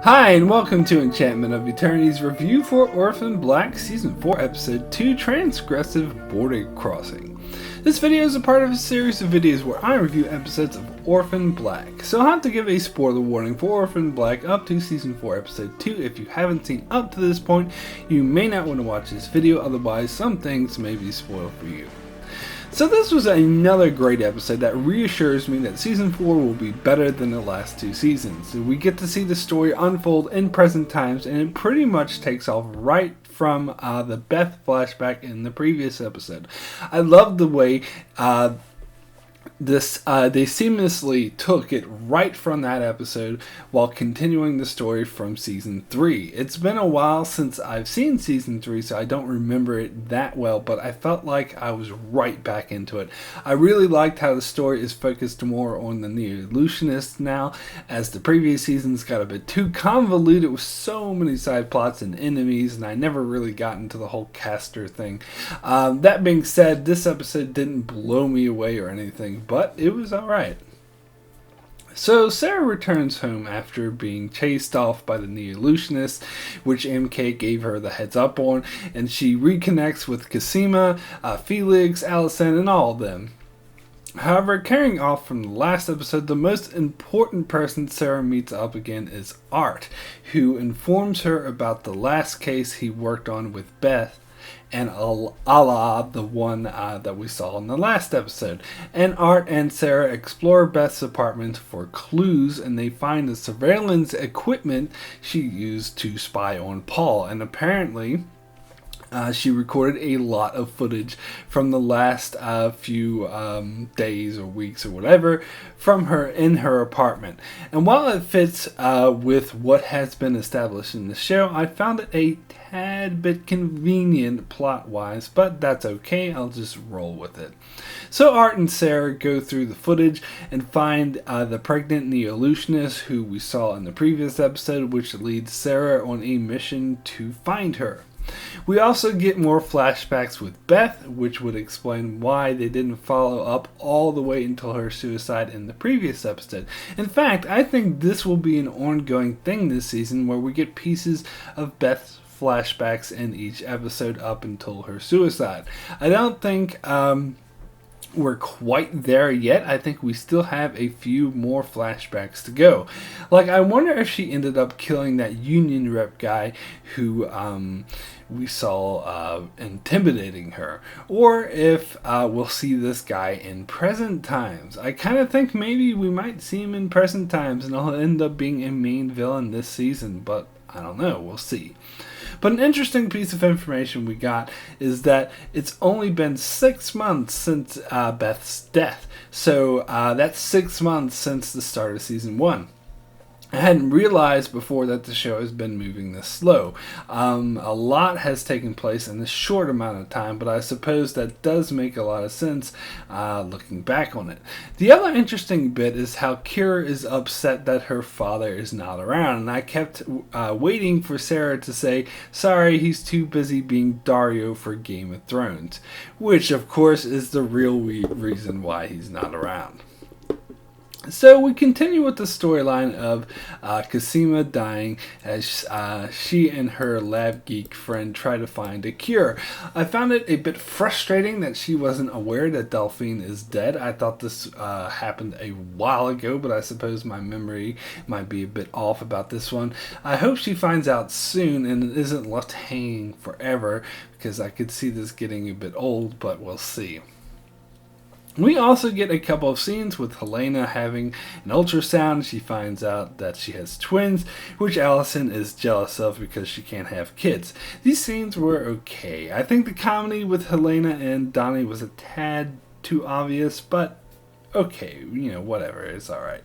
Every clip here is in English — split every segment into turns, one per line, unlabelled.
Hi, and welcome to Enchantment of Eternity's review for Orphan Black Season 4, Episode 2, Transgressive Border Crossing. This video is a part of a series of videos where I review episodes of Orphan Black. So I'll have to give a spoiler warning for Orphan Black up to Season 4, Episode 2. If you haven't seen up to this point, you may not want to watch this video, otherwise some things may be spoiled for you. So this was another great episode that reassures me that Season 4 will be better than the last two seasons. We get to see the story unfold in present times, and it pretty much takes off right from the Beth flashback in the previous episode. I love the way they seamlessly took it right from that episode while continuing the story from Season 3. It's been a while since I've seen Season 3, so I don't remember it that well, but I felt like I was right back into it. I really liked how the story is focused more on the Neo-Illusionists now, as the previous seasons got a bit too convoluted with so many side plots and enemies, and I never really got into the whole caster thing. That being said, this episode didn't blow me away or anything, but it was alright. So Sarah returns home after being chased off by the Neo-Illusionists, which MK gave her the heads up on, and she reconnects with Cosima, Felix, Allison, and all of them. However, carrying off from the last episode, the most important person Sarah meets up again is Art, who informs her about the last case he worked on with Beth, and Allah, the one that we saw in the last episode. And Art and Sarah explore Beth's apartment for clues, and they find the surveillance equipment she used to spy on Paul. And apparently, she recorded a lot of footage from the last few days or weeks or whatever from her in her apartment. And while it fits with what has been established in the show, I found it a tad bit convenient plot-wise, but that's okay, I'll just roll with it. So Art and Sarah go through the footage and find the pregnant Neo-Illusionist who we saw in the previous episode, which leads Sarah on a mission to find her. We also get more flashbacks with Beth, which would explain why they didn't follow up all the way until her suicide in the previous episode. In fact, I think this will be an ongoing thing this season where we get pieces of Beth's flashbacks in each episode up until her suicide. I don't think we're quite there yet. I think we still have a few more flashbacks to go. Like, I wonder if she ended up killing that union rep guy who we saw intimidating her, or if we'll see this guy in present times. I kind of think maybe we might see him in present times and he'll end up being a main villain this season, but I don't know, we'll see. But an interesting piece of information we got is that it's only been 6 months since Beth's death. So that's 6 months since the start of Season 1. I hadn't realized before that the show has been moving this slow. A lot has taken place in this short amount of time, but I suppose that does make a lot of sense looking back on it. The other interesting bit is how Kira is upset that her father is not around, and I kept waiting for Sarah to say, sorry, he's too busy being Dario for Game of Thrones, which of course is the real reason why he's not around. So we continue with the storyline of Cosima dying as she and her lab geek friend try to find a cure. I found it a bit frustrating that she wasn't aware that Delphine is dead. I thought this happened a while ago, but I suppose my memory might be a bit off about this one. I hope she finds out soon and it isn't left hanging forever, because I could see this getting a bit old, but we'll see. We also get a couple of scenes with Helena having an ultrasound. She finds out that she has twins, which Allison is jealous of because she can't have kids. These scenes were okay. I think the comedy with Helena and Donnie was a tad too obvious, but okay, whatever, it's alright.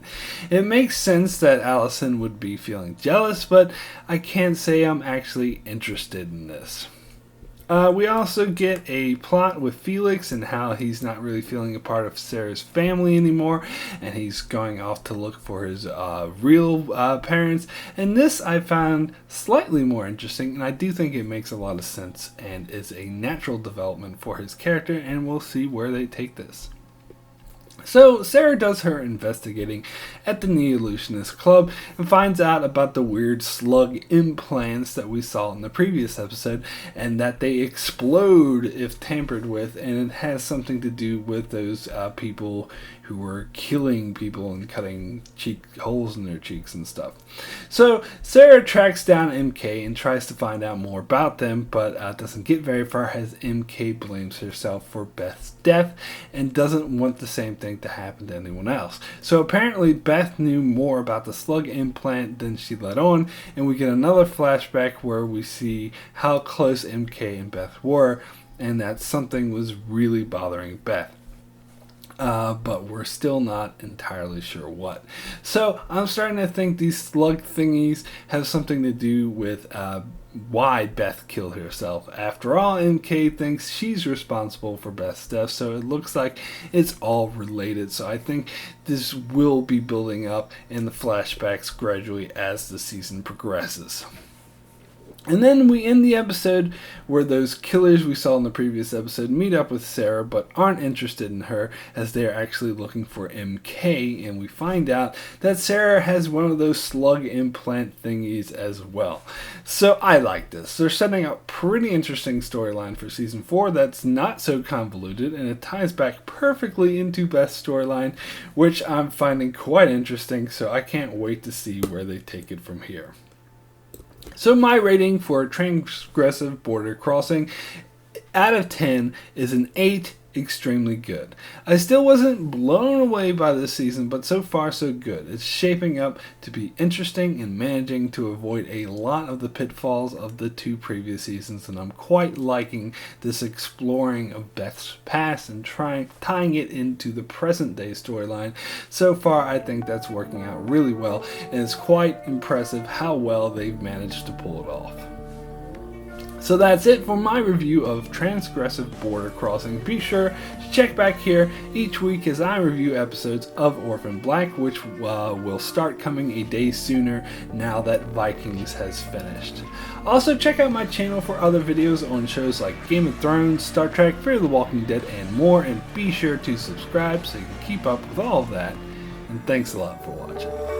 It makes sense that Allison would be feeling jealous, but I can't say I'm actually interested in this. We also get a plot with Felix and how he's not really feeling a part of Sarah's family anymore, and he's going off to look for his real parents. And this I found slightly more interesting, and I do think it makes a lot of sense and is a natural development for his character, and we'll see where they take this. So Sarah does her investigating at the Neo-Illusionist Club and finds out about the weird slug implants that we saw in the previous episode, and that they explode if tampered with, and it has something to do with those people who were killing people and cutting holes in their cheeks and stuff. So Sarah tracks down MK and tries to find out more about them, but doesn't get very far as MK blames herself for Beth's death and doesn't want the same thing to happen to anyone else. So apparently Beth knew more about the slug implant than she let on, and we get another flashback where we see how close MK and Beth were, and that something was really bothering Beth. But we're still not entirely sure what. So I'm starting to think these slug thingies have something to do with why Beth killed herself. After all, MK thinks she's responsible for Beth's death, so it looks like it's all related. So I think this will be building up in the flashbacks gradually as the season progresses. And then we end the episode where those killers we saw in the previous episode meet up with Sarah but aren't interested in her, as they're actually looking for MK, and we find out that Sarah has one of those slug implant thingies as well. So I like this. They're setting up pretty interesting storyline for season 4 that's not so convoluted, and it ties back perfectly into Beth's storyline, which I'm finding quite interesting, so I can't wait to see where they take it from here. So my rating for Transgressive Border Crossing out of 10 is an 8, extremely good. I still wasn't blown away by this season, but so far so good. It's shaping up to be interesting and managing to avoid a lot of the pitfalls of the 2 previous seasons, and I'm quite liking this exploring of Beth's past and tying it into the present day storyline. So far I think that's working out really well, and it's quite impressive how well they've managed to pull it off. So that's it for my review of Transgressive Border Crossing. Be sure to check back here each week as I review episodes of Orphan Black, which will start coming a day sooner now that Vikings has finished. Also, check out my channel for other videos on shows like Game of Thrones, Star Trek, Fear the Walking Dead, and more, and be sure to subscribe so you can keep up with all of that. And thanks a lot for watching.